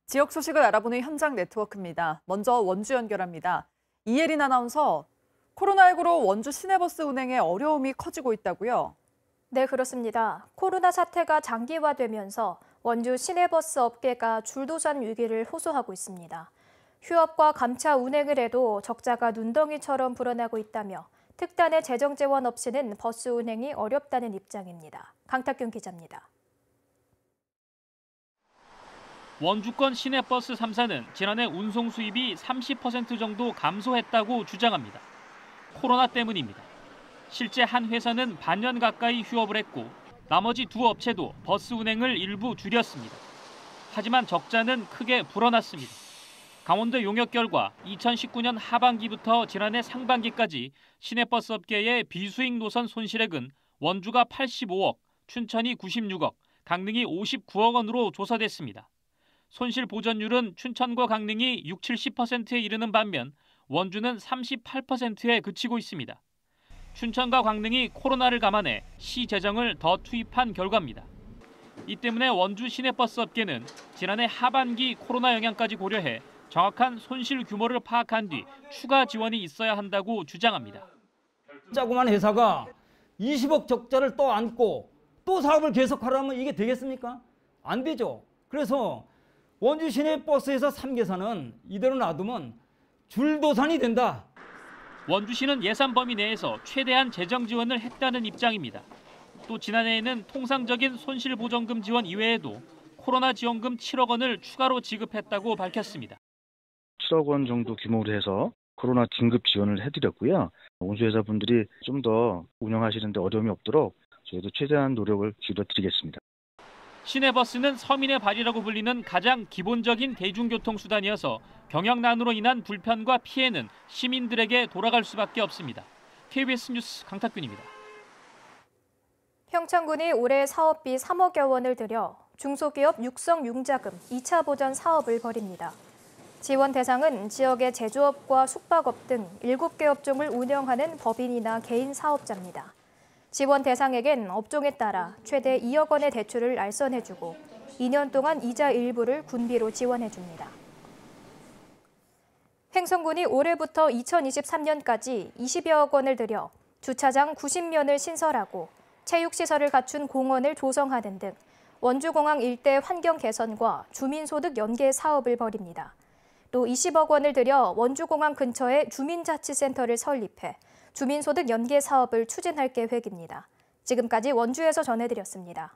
지역 소식을 알아보는 현장 네트워크입니다. 먼저 원주 연결합니다. 이예린 아나운서, 코로나19로 원주 시내버스 운행에 어려움이 커지고 있다고요? 네, 그렇습니다. 코로나 사태가 장기화되면서 원주 시내버스 업계가 줄도산 위기를 호소하고 있습니다. 휴업과 감차 운행을 해도 적자가 눈덩이처럼 불어나고 있다며 특단의 재정 지원 없이는 버스 운행이 어렵다는 입장입니다. 강탁균 기자입니다. 원주권 시내버스 3사는 지난해 운송 수입이 30% 정도 감소했다고 주장합니다. 코로나 때문입니다. 실제 한 회사는 반년 가까이 휴업을 했고 나머지 두 업체도 버스 운행을 일부 줄였습니다. 하지만 적자는 크게 불어났습니다. 강원도 용역 결과 2019년 하반기부터 지난해 상반기까지 시내버스 업계의 비수익 노선 손실액은 원주가 85억, 춘천이 96억, 강릉이 59억 원으로 조사됐습니다. 손실 보전율은 춘천과 강릉이 60~70%에 이르는 반면 원주는 38%에 그치고 있습니다. 춘천과 강릉이 코로나를 감안해 시 재정을 더 투입한 결과입니다. 이 때문에 원주 시내버스 업계는 지난해 하반기 코로나 영향까지 고려해 정확한 손실 규모를 파악한 뒤 추가 지원이 있어야 한다고 주장합니다. 자그마한 회사가 20억 적자를 또 안고 또 사업을 계속하려면 이게 되겠습니까? 안 되죠. 그래서 원주 시내버스에서 3개사는 이대로 놔두면 줄도산이 된다. 원주시는 예산 범위 내에서 최대한 재정 지원을 했다는 입장입니다. 또 지난해에는 통상적인 손실보전금 지원 이외에도 코로나 지원금 7억 원을 추가로 지급했다고 밝혔습니다. 7억 원 정도 규모로 해서 코로나 긴급 지원을 해드렸고요. 운수회사분들이 좀 더 운영하시는 데 어려움이 없도록 저희도 최대한 노력을 기울여드리겠습니다. 시내버스는 서민의 발이라고 불리는 가장 기본적인 대중교통수단이어서 경영난으로 인한 불편과 피해는 시민들에게 돌아갈 수밖에 없습니다. KBS 뉴스 강탁균입니다. 평창군이 올해 사업비 3억여 원을 들여 중소기업 육성 융자금 2차 보전 사업을 벌입니다. 지원 대상은 지역의 제조업과 숙박업 등 7개 업종을 운영하는 법인이나 개인 사업자입니다. 지원 대상에겐 업종에 따라 최대 2억 원의 대출을 알선해주고 2년 동안 이자 일부를 군비로 지원해줍니다. 횡성군이 올해부터 2023년까지 20여억 원을 들여 주차장 90면을 신설하고 체육시설을 갖춘 공원을 조성하는 등 원주공항 일대 환경 개선과 주민소득 연계 사업을 벌입니다. 또 20억 원을 들여 원주공항 근처에 주민자치센터를 설립해 주민소득 연계 사업을 추진할 계획입니다. 지금까지 원주에서 전해드렸습니다.